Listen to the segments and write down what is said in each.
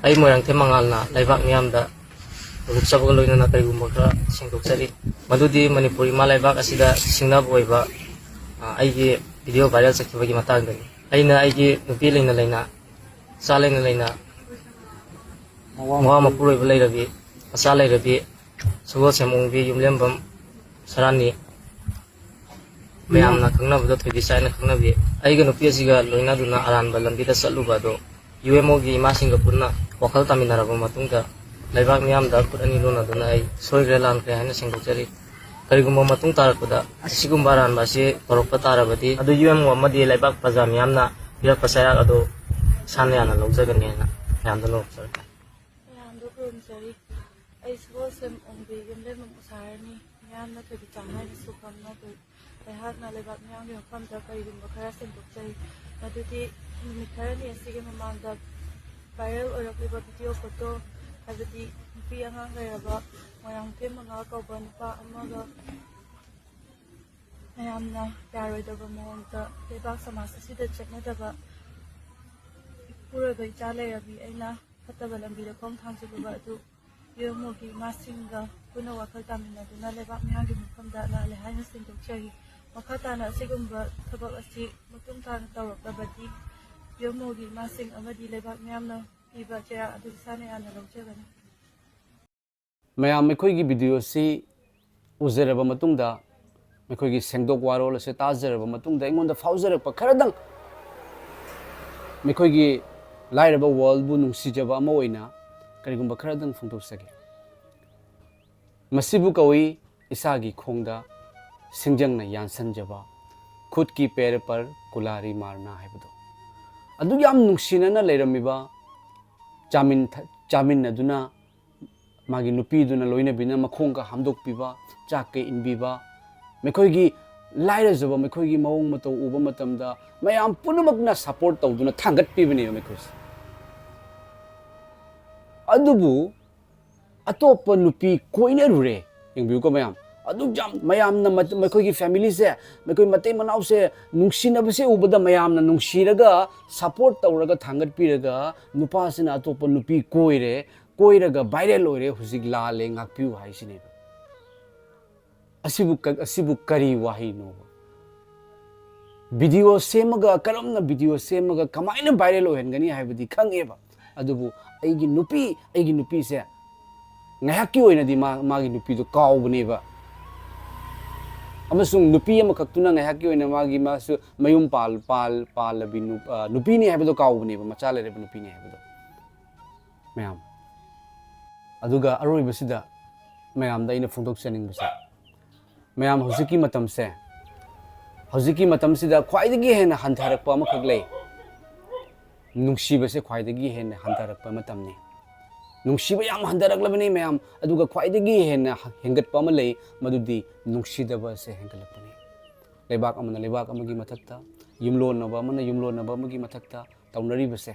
ay moyang te mangal na laibak miyam da luksabaga loina na karigumba khara sengdokjari madudi manipuri ma laibak asida singna boiba aigi video viral sakibagi matangdani aina aigi nupi leina sa leina mawa mapuroi leirabi asa leirabi sugo semungbi yumlembam sarani mayamna khangnabado thoidi saina khangnabi aiga nupi asiga loina duna aranba lambida satluba do UMO gi masinga punna wakal taminaraba matungda laibak miyamda khut ani lona duna ai soigre lan kre haina sengdokjari karigumba matung tarakpada asigumba aranba si torokpa tarabadi adu UMO amadi laibak praja miyamna birakpa sayak ado sanayana lawjagani haina yamda nokjari yamda kurumjari ai sugo sem ongbi yumlemam usarani miyamna thoidi changai sukamna do aihakna laibak miyamgi mafamda karigumba khara sengdokjari madudi numit kharani asige mamangda viral oirakleba video photo habidi nupi angang leiraba moyang te manga kauba nupa amaga mayamna yaroidaba mawangda leibak samas asida chetnadaba puroiba icha leirabi aina fataba lambida khong thangsiluba adu yomogi masinga puna wakhal taminaduna leibak miyamgi mafamda la lehaina sengdokjari makhatana asigumba thabak asi matung tana tawraklabadi yomogi masing amadi leibak miyamna piba chera adu sanayana lawjagani mayam mekhoi gi video si uzeraba matungda mekhoi gi sengdok warol se tajeraba matungda ingonda fauzeraba kharadang mekhoi gi lairaba world bu nungsijaba ama oina karigumba kharadang phungtok sage masibu kawi isagi khongda singjangna yansanjaba khut ki per par kulari marna haibado adu yam nungsinana leiramiba chamin aduna magi nupi duna loina bina makhong ka hamdok piba chake inbiba mekhoi gi laira jaba mekhoi gi mawong mato uba matamda mayam punumakna support tawduna thangat pibani mekhoi adubu atopa nupi koina rure yengbiu ko mayam adu jam mayam na mekhoi gi family se mekhoi matei manau se nungsina base ubada mayam na nungsiraga support tawraga thangat piraga nupa sina atopa nupi koiraga viral oire hujik lale ngakpiyu haisine asibu kari wahi no video semaga karamna video semaga kamaina viral ohengani haibadi khangeba adubu aigi nupi se ngahaki oina di magi nupi do kaubneba amasung nupi amakaktuna ngahaki oina magi masu mayum pal labinu nupi ni haibado kaubneba machala reba nupi ni haibado mayam aduga aroi basida mayam da ina phungtok chaning basa mayam hojiki matam sida khwaidagi hena hantharakpa amakhak lei nungsiba se khwaidagi hena hantharakpa matamni nungsiba yam hantaraklabani mayam aduga khwaidagi hena hengatpa ama lei madudi nungsidaba se hengalapani lebak amagi mathakta yumlonaba amagi mathakta taunari base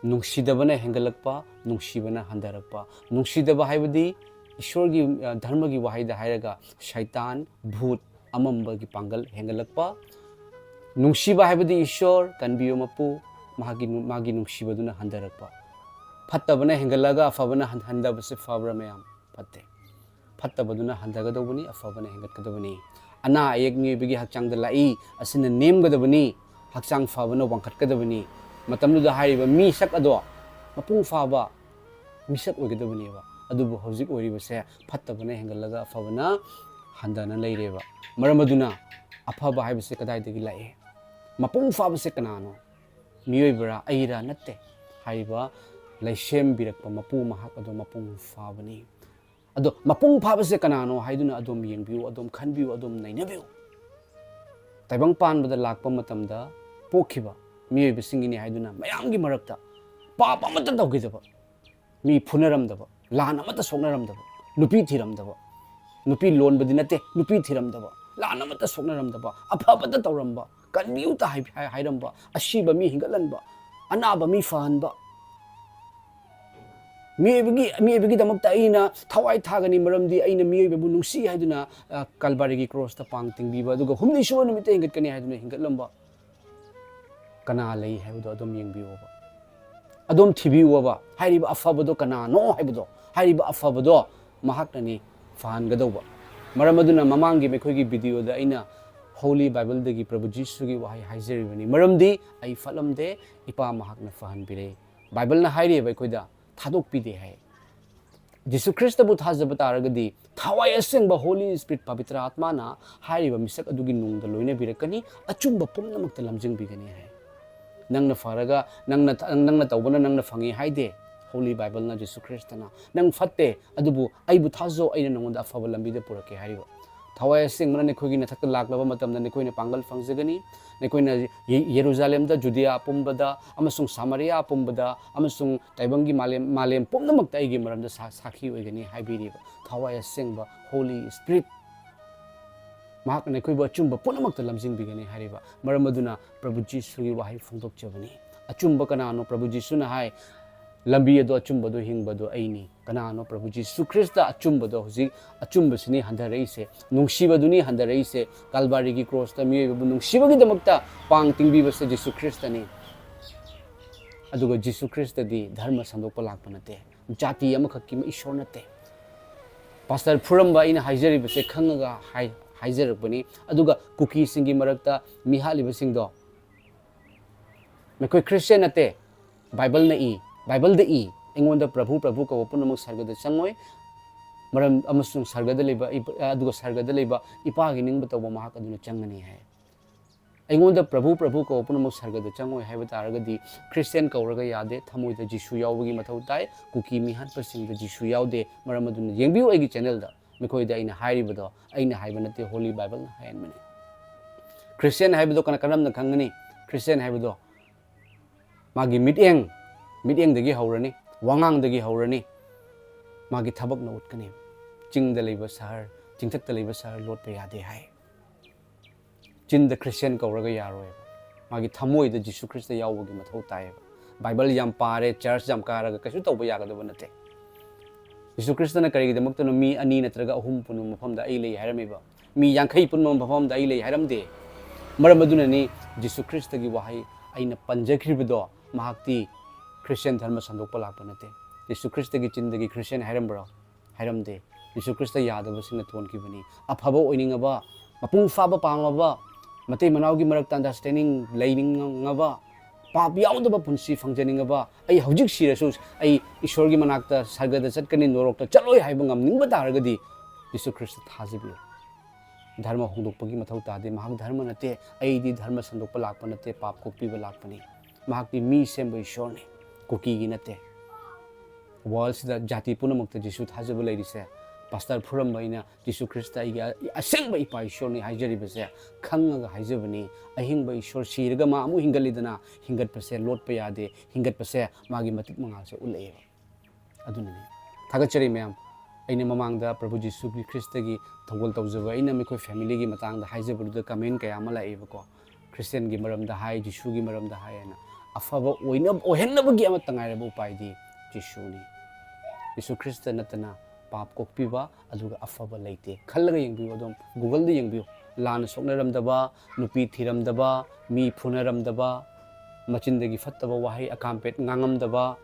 nungsidabana hengalakpa nungsibana handarakpa nungsidaba haibadi ishwar gi dharma gi wahaida hairaga shaitan bhut amamba gi pangal hengalakpa nungsiba haibadi ishwar kanbiyo mapu magi nungsibaduna handarakpa fattabana hengalaga afabana handabase fabra mayam fatte fattabaduna handagadobani afabana hengatgadobani ana ayek mi bigi hakchangda lai asina nemgadobani hakchang fabana wangkhatgadobani matamduda hariba mi sak ado mapung faba misak oigedobaniba adubu hojik oiribase fattabana hengalaga afabana handana leireba maramaduna afaba haibase kadaidagi lai mapung fabase kanano miyoibara aira natte hariba laisem birakpa mapu mahak ado mapung fabani ado mapung fabase kanano haiduna adom yengbiu adom khanbiu adom nainabiu taibang panbada lakpa matamda pokhiba miyoiba singini haiduna mayamgi marakta papa amata tawgidaba mi phunaramdaba lan amata soknaramdaba nupi thiramdaba nupi lonbadi nate nupi thiramdaba lan amata soknaramdaba afabada tawramba kanbiu ta hairamba ashiba mi hingalanba anaba mi fahanba miyoibagi damakta aina thawai thagani maramdi aina miyoibabu nungsi haiduna kalbarigi cross ta pang tingbiba aduga humni suwa numita hingatkani haiduna hingatlamba kana lei haibdo adom yengbiyoba adom thibiuwa hairiba afabado kanano haibado hairiba afabado mahaknani fahan gadauba maramaduna mamangi mekhoigi video da aina Holy Bible dagi Prabhu Jesu gi wahai haizeribani maramdi ai falamde ipa mahakna fahan bire Bible na hairi ba koida thadok pide hai Jesu Christa bu thazaba taragadi thawai asengba Holy Spirit pavitra atma na hairiba misak adugi nungda loina birakani achumba pumnamakta lamjingbigani hai nangna faraga nangna tawbana nangna fangi haide Holy Bible na Jesu Christa na nang fatte adubu aibu thazo aina nongonda afaba lambida purake hariba thawai sing mana ne khogi na thakta laklaba matamda ne khoina pangal fangjagani ne khoina Jerusalem da Judea pumbada amasung Samaria pumbada amasung taibangi malem pumnamakta aigi maramda sakhi oigani haibiriba thawai singba Holy Spirit mahak ne khoi ba achumba punamakta lamjingbigani hariba maramaduna Prabhu Jesu gi wahai phongdokchabani achumba kanano Prabhu Jesu na hai lambi do achumba do hingba do aini kanano Prabhu Jesu Christa achumba do hoji achumba sini handarai se nungsiba duni handarai se Calvary gi cross ta mi bu nungsiba gi damakta pang tingbi base Jesu Christa ni aduga Jesu Christa di dharma sandokpa lakpa nate jati amakhakki ma ishor nate pastor phuramba ina haijari base khangaga haizarapani aduga cookie singi marakta mihali basing do me koi Christian nate Bible na Bible da engonda Prabhu ka punamak sargada changoi maram amasung sargada leba aduga sargada leba ipa gi ningba tawba mahak aduna changani hai engonda Prabhu ka punamak sargada changoi haiba taragadi Christian kauraga yade thamoi da Jesu yawgi mathau tai cookie mi hat pasing da Jesu yawde maram aduna yengbiu agi channel da mekoi da ina hairibado aina haiba nate Holy Bible na hayan mani Christian haibado kana kanam na khangani Christian haibado magi mityeng dagi haurani wangang dagi haurani magi thabak na utkani ching da leiba sahar chingthak da leiba sahar lot pe yade hai chin da Christian kauraga yaroi magi thamoi da Jesu Christa yawgi mathau tai Bible yam pare church jam karaga kasu tawba yagada banate Jesu Christa na karigi damakta no mi ani natraga ahum punu mafam da ai lei hairamiba mi yankhai punu mafam da ai lei hairamde maramaduna ni Jesu Christa gi wahai aina panjakhribido mahakti Christian dharma sandokpa lakpa nate Jesu Christa gi chindagi Christian hairambra hairamde Jesu Christa yadaba singna thonki bani afaba oiningaba mapung faba pamaba matei manawgi marakta understanding leiningaba pap yaudaba punsi phangjaningaba ai hojik sirasu ai ishorgi manakta sargada chatkani norokta chaloi haiba ngamningba taragadi Jesu Christa thajibi dharma hongdokpagi mathau tade mahak dharma nate ai di dharma sandokpa lakpa nate pap kokpiba lakpani mahakti mi semba ishorni koki gi nate world sida jati punamakta Jesu thajaba leirise pastor phuramba ina Jesu Christa igi asengba ipa ishorni haijari base khangaga haijabani ahingba ishor siraga ma amu hingalidana hingat pase lot pa yade hingat pase magi matik mangal se ulaiba adunani thagachari mayam aina mamangda Prabhu Jesu Christa gi thogol tawjaba aina mekoi family gi matangda haijabuda comment kaya ma laiba ko Christian gi maramda hai Jesu gi maramda hai ana afaba oina ohenabagi ama tangairaba upaidi Jesu ni Jesu Christa natana pap kokpiba aduga afaba leite khallaga yengbiu adom Google da yengbiu lana soknaramdaba nupi thiramdaba mi phunaramdaba machindagi fattaba wahai akampet ngangamdaba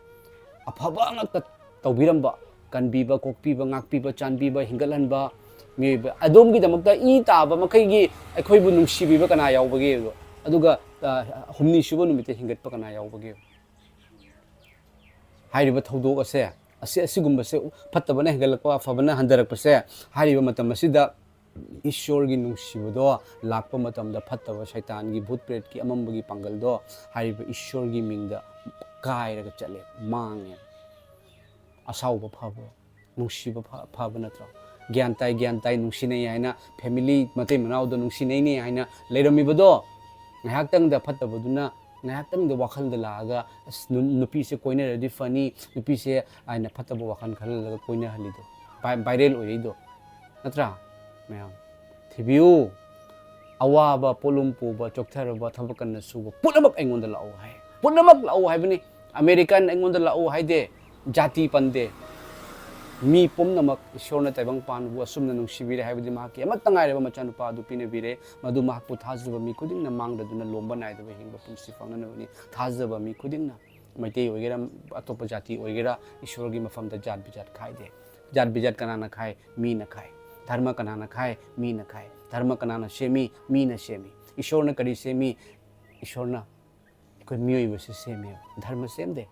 afaba ngakta tawbiramba Kanbiba kokpiba ngakpiba chanbiba hingalanba mi adom gi damakta I taba makai akhoi nungsibiba kana yawbage aduga humni suba numite hingatpa kana yawbage hairiba thodok ase asigumba se fattabana hingalakpa afabana handarakpa se hairiba matam asida ishorgi nungsibado lakpa matamda fattaba shaitan gi bhut pret ki amambagi pangal do hairiba ishorgi mingda kairaga chale mange asauba phaba nungsiba phaba natra gyan tai nungsinai haina family matai manau do nungsinai ne haina leiramibodo ngahaktang da fattabaduna ngahaktang da wakhal da laga nupi se koina ready funny nupi se aina fataba wakhal khalaga koina halido viral oido natra mayam thibiu awaba polumpu ba choktharaba thabakan suba punamak aingonda lau hai punamak lau hai bani American aingonda lau hai de jati pande mi pumnamak ishorna taibang panbu asumna nungsibire haibadi mahaki amatangaireba machanupa adu pinebire madu mahakpu thajaba mi khudingna mangdaduna lomba naidaba hingba pumsi fangnanabani thajaba mi khudingna मैते होगेरा अतोप जाति होगेरा ईश्वर की मफम जात बिजात खाई दे जात बिजात कना खाए मी न खाए धर्म कना खाए मी न खाए धर्म कना सेमी मी न सेमी ईश्वर ने करी सेमी ईश्वर ना कोई मियोई से सेमी धर्म सेम दे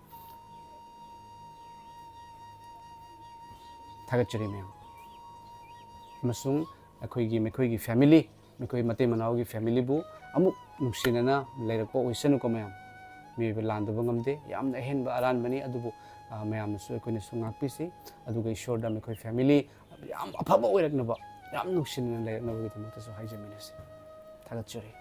थागचरी मैम मसुंग अखोई की फैमिली मेखोई मते मनाओ की फैमिली बु अमुक नुसिनना लेरपो ओइसनु को मैम मेबे लांदबो ngamde yamna henba aran mani adubu ma'am सु अखोइने सुंगाकपिसि अदुगा ईश्वरदा मेखोई फैमिली याम अफबा ओइरकनबा याम नुसिनना लेरकनबो गिदमक्तसु हाइजमिनसे थागचरी